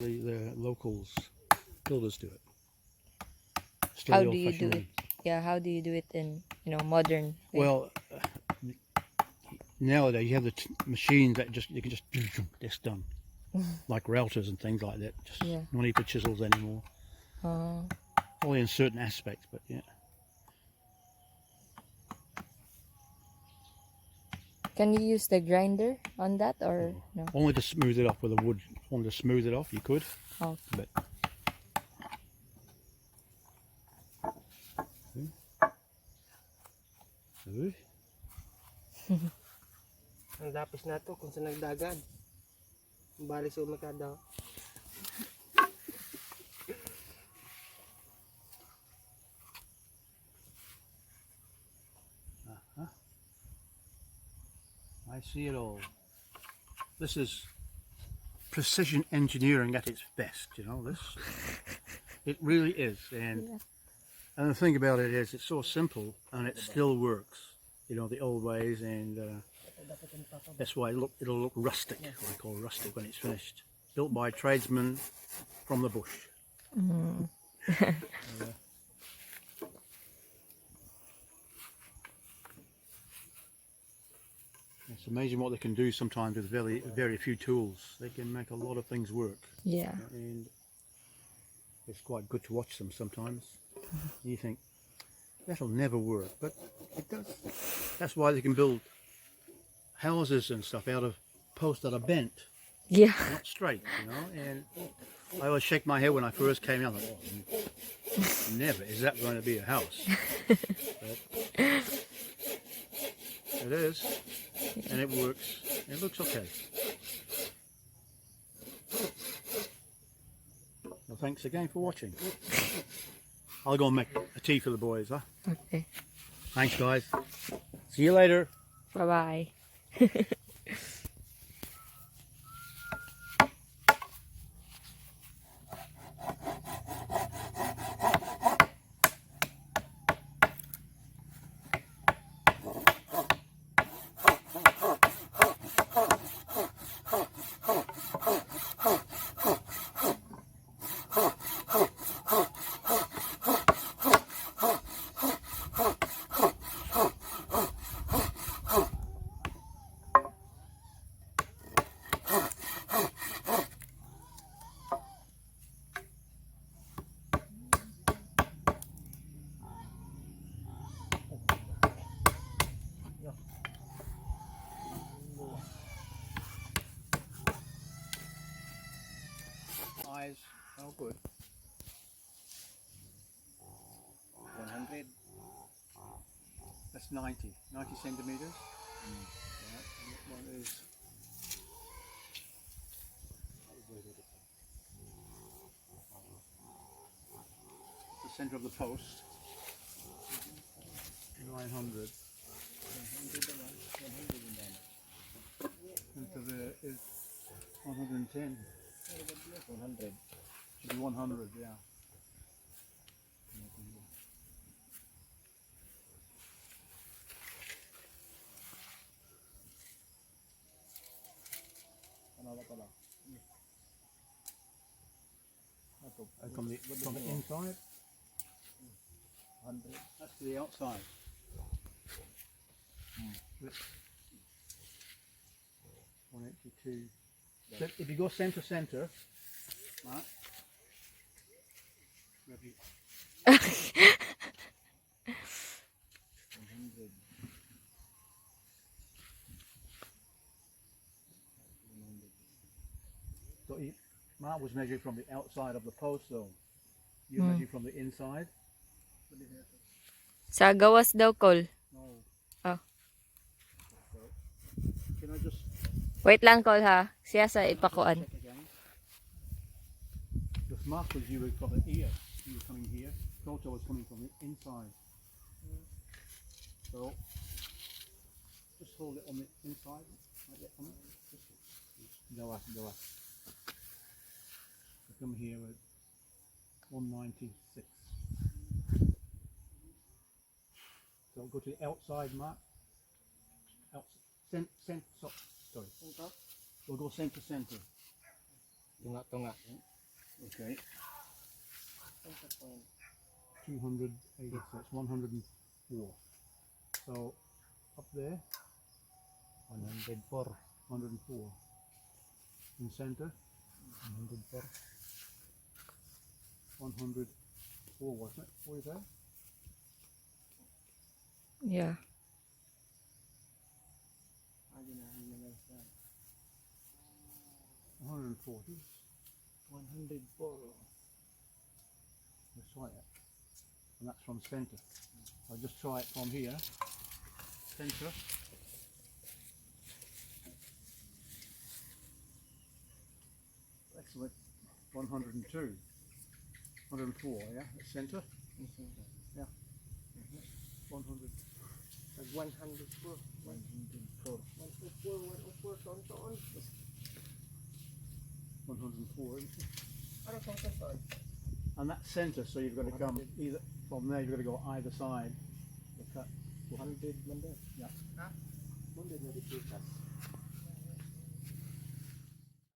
The locals, builders do it. Still How the do you old-fashioned do it? way. Yeah, how do you do it in, modern way? Well, nowadays you have the machines that you can just it's done, like routers and things like that. Just Yeah. no need for chisels anymore. Uh, Only in certain aspects, but yeah. can you use the grinder on that or no? Only to smooth it off with a wood. Only to smooth it off, you could. Oh. But Ang lapis na to kung sa nagdagan. Bali sa umikada. I see it all. This is precision engineering at its best, this. It really is. And the thing about it is it's so simple and it still works, the old ways, and that's why it'll look rustic, what I call rustic when it's finished. Built by tradesmen from the bush. Mm. It's amazing what they can do sometimes with very few tools. They can make a lot of things work. Yeah. And it's quite good to watch them sometimes. You think, that'll never work, but it does. That's why they can build houses and stuff out of posts that are bent, Yeah. not straight, and I always shake my head when I first came out. I thought, oh, never is that going to be a house. But it is, and it works. It looks okay. Well, thanks again for watching. I'll go and make a tea for the boys, huh? Okay. Thanks, guys. See you later. Bye-bye. Eyes, oh good. 100. That's 90 centimeters. Right. One is the center of the post. 900. Center there is 110. 100. Should be 100, yeah. From the inside? 100. That's to the outside. 182. So if you go center, right? So Mark was measuring from the outside of the post, though. You measure from the inside. Sa gawas daw, Col. No. Oh. Can I just Wait lang, Col, ha? Siya sa ipakuan. check again? The Mark was viewing from the ear. He was coming here. Toto was coming from the inside. So just hold it on the inside, like that. Just go up. Come here with 196. So go to the outside mark. Sorry. We'll go center. Tunga-tunga. Okay. 280, so it's 104. So up there, 104. 104. In center, 104. 104, wasn't it? What is that? Yeah. 140. 104. Let's try it. And that's from center. I'll just try it from here. Center. Excellent. 102. 104, yeah? At center. Yeah. 100. 104. 104. 104, ton. 104, isn't it? Ano ton? And that's center, so you've got to come either from there. You've got to go either side. The cut. 100 man din. Yeah. Ha? 100 na dito.